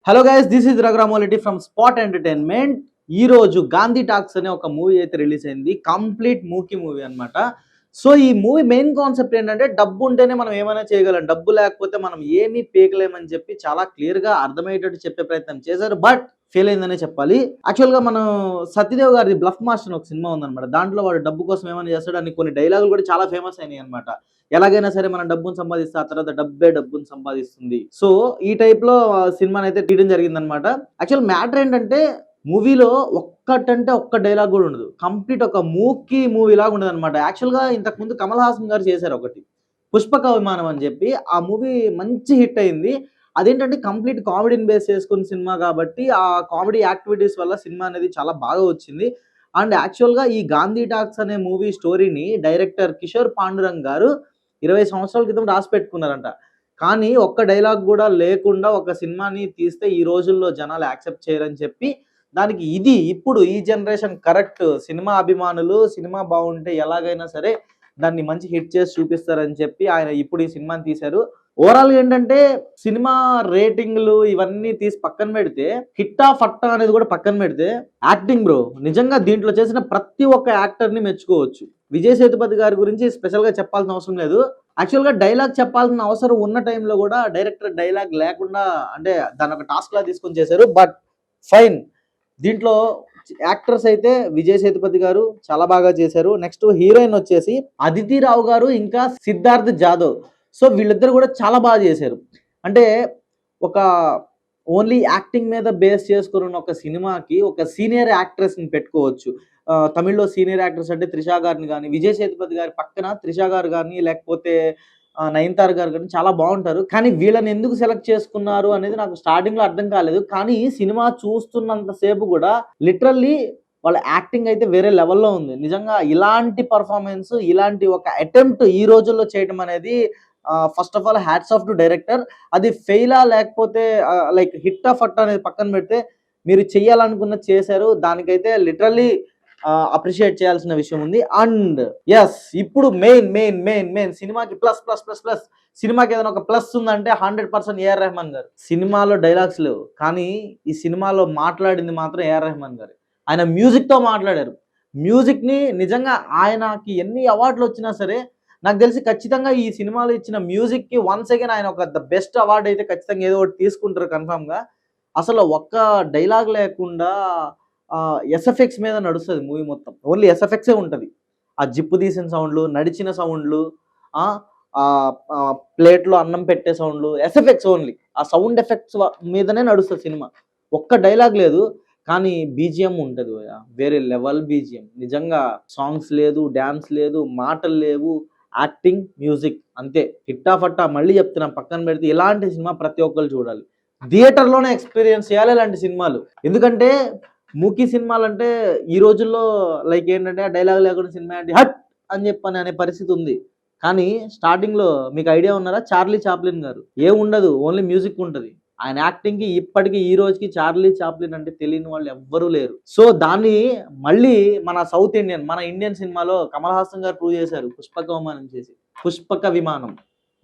Hello guys, this is రఘురామోలెడ్డి from spot entertainment. ఈ రోజు గాంధీ టాక్స్ అనే ఒక మూవీ అయితే రిలీజ్ అయింది. కంప్లీట్ మూవీ అన్నమాట. సో ఈ మూవీ మెయిన్ కాన్సెప్ట్ ఏంటంటే డబ్బు ఉంటేనే మనం ఏమైనా చేయగలం, డబ్బు లేకపోతే మనం ఏమీ పీకలేమని చెప్పి చాలా క్లియర్ గా అర్థమయ్యేటట్టు చెప్పే ప్రయత్నం చేశారు. బట్ ఫెయిల్ అయిందనే చెప్పాలి. యాక్చువల్ గా మనం సత్యదేవ్ గారి బ్లఫ్ మాస్టర్ ఒక సినిమా ఉందన్నమాట. దాంట్లో వాడు డబ్బు కోసం ఏమైనా చేస్తాడు అని కొన్ని డైలాగులు కూడా చాలా ఫేమస్ అయినాయి అనమాట. ఎలాగైనా సరే మనం డబ్బును సంపాదిస్తే ఆ తర్వాత డబ్బే డబ్బును సంపాదిస్తుంది. సో ఈ టైప్ లో సినిమాని అయితే తీయడం జరిగిందనమాట. యాక్చువల్ మ్యాటర్ ఏంటంటే మూవీలో ఒక్కటంటే ఒక్క డైలాగ్ కూడా ఉండదు. కంప్లీట్ ఒక మూవీ లాగా ఉండదు అనమాట. యాక్చువల్ గా ఇంతకు ముందు కమల్ హాసన్ గారు చేశారు ఒకటి, పుష్పక విమానం అని చెప్పి. ఆ మూవీ మంచి హిట్ అయింది. అదేంటంటే కంప్లీట్ కామెడీని బేస్ చేసుకున్న సినిమా కాబట్టి ఆ కామెడీ యాక్టివిటీస్ వల్ల సినిమా అనేది చాలా బాగా వచ్చింది. అండ్ యాక్చువల్గా ఈ గాంధీ టాక్స్ అనే మూవీ స్టోరీని డైరెక్టర్ కిషోర్ పాండురంగ్ గారు 20 సంవత్సరాల క్రితం రాసి పెట్టుకున్నారంట. కానీ ఒక్క డైలాగ్ కూడా లేకుండా ఒక సినిమాని తీస్తే ఈ రోజుల్లో జనాలు యాక్సెప్ట్ చేయరని చెప్పి, దానికి ఇది ఇప్పుడు ఈ జనరేషన్ కరెక్ట్. సినిమా అభిమానులు సినిమా బాగుంటే ఎలాగైనా సరే దాన్ని మంచి హిట్ చేసి చూపిస్తారని చెప్పి ఆయన ఇప్పుడు ఈ సినిమాని తీశారు. ఓవరాల్ ఏంటంటే సినిమా రేటింగ్లు ఇవన్నీ తీసి పక్కన పెడితే, హిట్టా ఫట్టా అనేది కూడా పక్కన పెడితే, యాక్టింగ్ బ్రో నిజంగా దీంట్లో చేసిన ప్రతి ఒక్క యాక్టర్ ని మెచ్చుకోవచ్చు. విజయ్ సేతుపతి గారి గురించి స్పెషల్ గా చెప్పాల్సిన అవసరం లేదు. యాక్చువల్ గా డైలాగ్ చెప్పాల్సిన అవసరం ఉన్న టైంలో కూడా డైరెక్టర్ డైలాగ్ లేకుండా, అంటే దాని ఒక టాస్క్ లా తీసుకొని చేశారు. But fine. దీంట్లో యాక్టర్స్ అయితే విజయ్ సేతుపతి గారు చాలా బాగా చేశారు. నెక్స్ట్ హీరోయిన్ వచ్చేసి అదితి రావు గారు ఇంకా సిద్ధార్థ్ జాదవ్. సో వీళ్ళిద్దరు కూడా చాలా బాగా చేశారు. అంటే ఒక ఓన్లీ యాక్టింగ్ మీద బేస్ చేసుకున్న ఒక సినిమాకి ఒక సీనియర్ యాక్ట్రెస్ ని పెట్టుకోవచ్చు. తమిళ్లో సీనియర్ యాక్టర్స్ అంటే త్రిష గారిని కానీ, విజయ్ సేతుపతి గారి పక్కన త్రిష గారు కానీ, లేకపోతే నయనతార గారు కానీ చాలా బాగుంటారు. కానీ వీళ్ళని ఎందుకు సెలెక్ట్ చేసుకున్నారు అనేది నాకు స్టార్టింగ్ లో అర్థం కాలేదు. కానీ సినిమా చూస్తున్నంత సేపు కూడా లిటరల్లీ వాళ్ళ యాక్టింగ్ అయితే వేరే లెవెల్లో ఉంది. నిజంగా ఇలాంటి పర్ఫార్మెన్స్, ఇలాంటి ఒక అటెంప్ట్ ఈ రోజుల్లో చేయడం అనేది first of all hats off to director. అది ఫెయిలా లేకపోతే లైక్ హిట్టా ఫట్టా అనేది పక్కన పెడితే, మీరు చెయ్యాలనుకున్నది చేశారు. దానికైతే లిటరల్లీ అప్రిషియేట్ చేయాల్సిన విషయం ఉంది. అండ్ ఎస్, ఇప్పుడు మెయిన్ సినిమాకి ప్లస్ ప్లస్ ప్లస్ ప్లస్ సినిమాకి ఏదైనా ఒక ప్లస్ ఉందంటే 100% ఏఆర్ రెహమాన్ గారు. సినిమాలో డైలాగ్స్ లేవు, కానీ ఈ సినిమాలో మాట్లాడింది మాత్రం ఏఆర్ రెహమాన్ గారు. ఆయన మ్యూజిక్ తో మాట్లాడారు. మ్యూజిక్ ని నిజంగా ఆయనకి ఎన్ని అవార్డులు వచ్చినా సరే, నాకు తెలిసి ఖచ్చితంగా ఈ సినిమాలో ఇచ్చిన మ్యూజిక్ కి వన్స్ అగైన్ ఆయన ఒక ద బెస్ట్ అవార్డు అయితే ఖచ్చితంగా ఏదో ఒకటి తీసుకుంటారు కన్ఫామ్ గా. అసలు ఒక్క డైలాగ్ లేకుండా ఎస్ఎఫ్ఎక్స్ మీద నడుస్తుంది మూవీ మొత్తం. ఓన్లీ ఎస్ఎఫ్ఎక్సే ఉంటుంది. ఆ జిప్పు తీసిన సౌండ్లు, నడిచిన సౌండ్లు, ప్లేట్లో అన్నం పెట్టే సౌండ్లు, ఎస్ఎఫ్ఎక్స్ ఓన్లీ. ఆ సౌండ్ ఎఫెక్ట్స్ మీదనే నడుస్తుంది సినిమా. ఒక్క డైలాగ్ లేదు, కానీ బీజిఎం ఉంటుంది, వేరే లెవెల్ బీజిఎం. నిజంగా సాంగ్స్ లేదు, డ్యాన్స్ లేదు, మాటలు లేవు, యాక్టింగ్, మ్యూజిక్ అంతే. హిట్టా ఫట్టా. మళ్ళీ చెప్తున్నా, పక్కన పెడితే ఇలాంటి సినిమా ప్రతి ఒక్కరు చూడాలి. థియేటర్లోనే ఎక్స్పీరియన్స్ చేయాలి ఇలాంటి సినిమాలు. ఎందుకంటే మూకీ సినిమాలు అంటే ఈ రోజుల్లో లైక్ ఏంటంటే డైలాగ్ లేకుండా సినిమా అంటే హట్ అని చెప్పని అనే పరిస్థితి ఉంది. కానీ స్టార్టింగ్ లో మీకు ఐడియా ఉన్నారా, చార్లీ చాప్లిన్ గారు ఏముండదు, ఓన్లీ మ్యూజిక్ ఉంటుంది. ఆయన యాక్టింగ్ కి ఇప్పటికీ ఈ రోజుకి చార్లీ చాప్లిన్ అంటే తెలియని వాళ్ళు ఎవ్వరూ లేరు. సో దాన్ని మళ్ళీ మన సౌత్ ఇండియన్, మన ఇండియన్ సినిమాలో కమల్ హాసన్ గారు ప్రూవ్ చేశారు పుష్పక విమానం చేసి. పుష్పక విమానం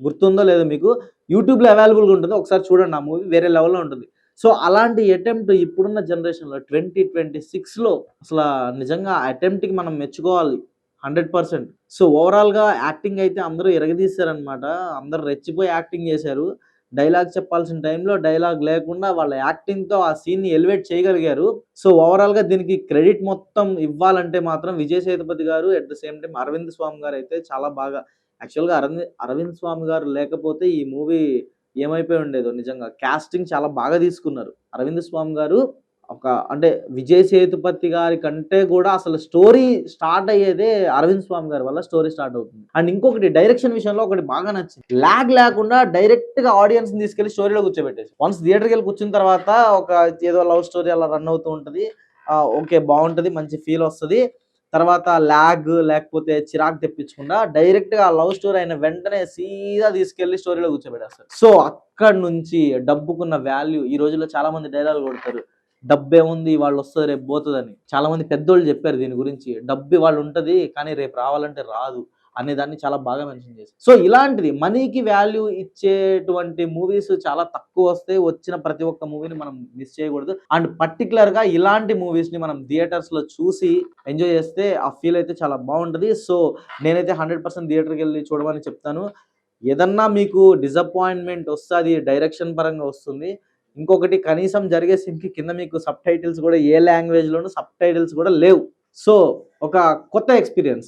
గుర్తుందో లేదో మీకు, యూట్యూబ్ లో అవైలబుల్గా ఉంటుంది, ఒకసారి చూడండి. ఆ మూవీ వేరే లెవెల్లో ఉంటుంది. సో అలాంటి అటెంప్ట్ ఇప్పుడున్న జనరేషన్లో 2026లో అసలు నిజంగా అటెంప్ట్కి మనం మెచ్చుకోవాలి 100%. సో ఓవరాల్గా యాక్టింగ్ అయితే అందరూ ఎరగదీశారనమాట. అందరూ రెచ్చిపోయి యాక్టింగ్ చేశారు. డైలాగ్ చెప్పాల్సిన టైంలో డైలాగ్ లేకుండా వాళ్ళ యాక్టింగ్తో ఆ సీన్ని ఎలివేట్ చేయగలిగారు. సో ఓవరాల్గా దీనికి క్రెడిట్ మొత్తం ఇవ్వాలంటే మాత్రం విజయ్ సేతుపతి గారు, at the same time Arvind Swamy గారు అయితే చాలా బాగా. యాక్చువల్గా అరవింద్ స్వామి గారు లేకపోతే ఈ మూవీ ఏమైపోయి ఉండేదో. నిజంగా కాస్టింగ్ చాలా బాగా తీసుకున్నారు. అరవింద్ స్వామి గారు ఒక అంటే విజయ్ సేతుపతి గారి కంటే కూడా అసలు స్టోరీ స్టార్ట్ అయ్యేదే అరవింద్ స్వామి గారి వల్ల స్టోరీ స్టార్ట్ అవుతుంది. అండ్ ఇంకొకటి, డైరెక్షన్ విషయంలో ఒకటి బాగా నచ్చింది. లాగ్ లేకుండా డైరెక్ట్ గా ఆడియన్స్ ని తీసుకెళ్లి స్టోరీలో కూర్చోబెట్టేసి, వన్స్ థియేటర్కి వెళ్ళి కూర్చున్న తర్వాత ఒక ఏదో లవ్ స్టోరీ అలా రన్ అవుతూ ఉంటది. ఓకే, బాగుంటది, మంచి ఫీల్ వస్తుంది. తర్వాత లాగ్ లేకపోతే చిరాకు తెప్పించకుండా డైరెక్ట్ గా లవ్ స్టోరీ అయిన వెంటనే సీదా తీసుకెళ్లి స్టోరీలో కూర్చోబెడేస్తారు. సో అక్కడ నుంచి డబ్బుకున్న వాల్యూ. ఈ రోజుల్లో చాలా మంది డైలాగ్ కొడతారు, డబ్బే ఉంది వాళ్ళు వస్తుంది రేపు పోతుందని. చాలా మంది పెద్దోళ్ళు చెప్పారు దీని గురించి. డబ్బు వాళ్ళు ఉంటది కానీ రేపు రావాలంటే రాదు. అనే దాన్ని చాలా బాగా మెన్షన్ చేశారు. సో ఇలాంటిది మనీకి వాల్యూ ఇచ్చేటువంటి మూవీస్ చాలా తక్కువ వస్తాయి. వచ్చిన ప్రతి ఒక్క మూవీని మనం మిస్ చేయకూడదు. అండ్ పర్టికులర్ గా ఇలాంటి మూవీస్ ని మనం థియేటర్స్ లో చూసి ఎంజాయ్ చేస్తే ఆ ఫీల్ అయితే చాలా బాగుంటది. సో నేనైతే 100% థియేటర్కి వెళ్ళి చూడమని చెప్తాను. ఏదన్నా మీకు డిసప్పాయింట్మెంట్ వస్తుంది, డైరెక్షన్ పరంగా వస్తుంది. ఇంకొకటి కనీసం జరిగే సీన్కి కింద మీకు సబ్ టైటిల్స్ కూడా ఏ లాంగ్వేజ్ లోనూ సబ్ టైటిల్స్ కూడా లేవు. సో ఒక కొత్త ఎక్స్పీరియన్స్.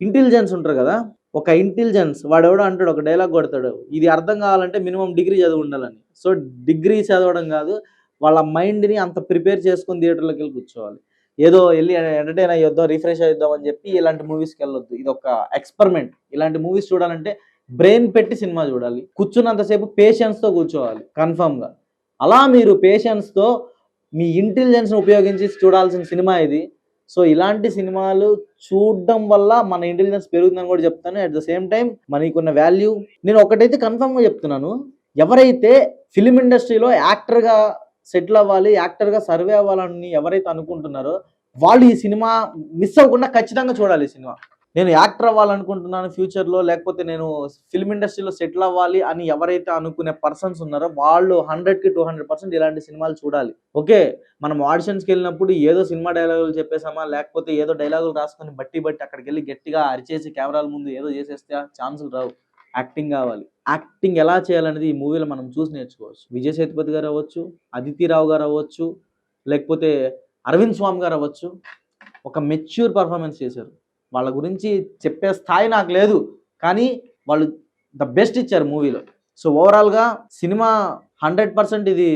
ఇంటెలిజెన్స్ ఉంటారు కదా, ఒక ఇంటెలిజెన్స్ వాడెవడో అంటాడు, ఒక డైలాగ్ కొడతాడు, ఇది అర్థం కావాలంటే మినిమం డిగ్రీ చదివి ఉండాలని. సో డిగ్రీ చదవడం కాదు, వాళ్ళ మైండ్ని అంత ప్రిపేర్ చేసుకుని థియేటర్లోకి వెళ్ళి కూర్చోవాలి. ఏదో వెళ్ళి ఎంటర్టైన్ అయ్యొద్దాం, రిఫ్రెష్ అయ్యొద్దాం అని చెప్పి ఇలాంటి మూవీస్కి వెళ్ళొద్దు. ఇది ఒక ఎక్స్పెరిమెంట్. ఇలాంటి మూవీస్ చూడాలంటే బ్రెయిన్ పెట్టి సినిమా చూడాలి. కూర్చున్నంతసేపు పేషెన్స్తో కూర్చోవాలి కన్ఫర్మ్గా. అలా మీరు పేషెన్స్తో మీ ఇంటెలిజెన్స్ని ఉపయోగించి చూడాల్సిన సినిమా ఇది. సో ఇలాంటి సినిమాలు చూడడం వల్ల మన ఇంటెలిజెన్స్ పెరుగుతుందని కూడా చెప్తాను. అట్ ద సేమ్ టైం మనకున్న వాల్యూ, నేను ఒకటైతే కన్ఫర్మ్గా చెప్తున్నాను, ఎవరైతే ఫిలిం ఇండస్ట్రీలో యాక్టర్గా సెటిల్ అవ్వాలి, యాక్టర్గా సర్వే అవ్వాలని ఎవరైతే అనుకుంటున్నారో వాళ్ళు ఈ సినిమా మిస్ అవ్వకుండా ఖచ్చితంగా చూడాలి. ఈ సినిమా నేను యాక్టర్ అవ్వాలనుకుంటున్నాను ఫ్యూచర్లో, లేకపోతే నేను ఫిల్మ్ ఇండస్ట్రీలో సెటిల్ అవ్వాలి అని ఎవరైతే అనుకునే పర్సన్స్ ఉన్నారో వాళ్ళు 100కి 200% ఇలాంటి సినిమాలు చూడాలి. ఓకే, మనం ఆడిషన్స్కి వెళ్ళినప్పుడు ఏదో సినిమా డైలాగులు చెప్పేసామా, లేకపోతే ఏదో డైలాగులు రాసుకొని బట్టి అక్కడికి వెళ్ళి గట్టిగా అరిచేసి కెమెరాల ముందు ఏదో చేసేస్తే ఛాన్సులు రావు. యాక్టింగ్ కావాలి. యాక్టింగ్ ఎలా చేయాలనేది ఈ మూవీలో మనం చూసి నేర్చుకోవచ్చు. విజయ్ సేతుపతి గారు అవ్వచ్చు, అదితి రావు గారు అవ్వచ్చు, లేకపోతే అరవింద్ స్వామి గారు అవ్వచ్చు, ఒక మెచ్యూర్ పర్ఫార్మెన్స్ చేశారు. వాళ్ళ గురించి చెప్పే స్థాయి నాకు లేదు, కానీ వాళ్ళు ద బెస్ట్ ఇచ్చారు మూవీలో. సో ఓవరాల్గా సినిమా 100% ఇది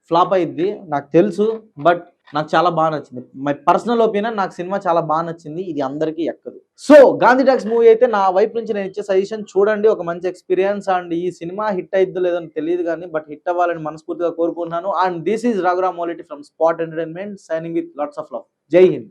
ఫ్లాప్ అయ్యిద్ది నాకు తెలుసు, బట్ నాకు చాలా బాగా నచ్చింది. మై పర్సనల్ ఒపీనియన్, నాకు సినిమా చాలా బాగా నచ్చింది. ఇది అందరికీ ఎక్కదు. సో గాంధీ టాక్స్ మూవీ అయితే నా వైపు నుంచి నేను ఇచ్చే సజెషన్ చూడండి, ఒక మంచి ఎక్స్పీరియన్స్. అండ్ ఈ సినిమా హిట్ అయిద్దో లేదో తెలియదు కానీ, బట్ హిట్ అవ్వాలని మనస్ఫూర్తిగా కోరుకుంటున్నాను. అండ్ దిస్ ఈజ్ రఘురామ్ మౌలిటి from spot entertainment, signing with lots of love. Jai Hind.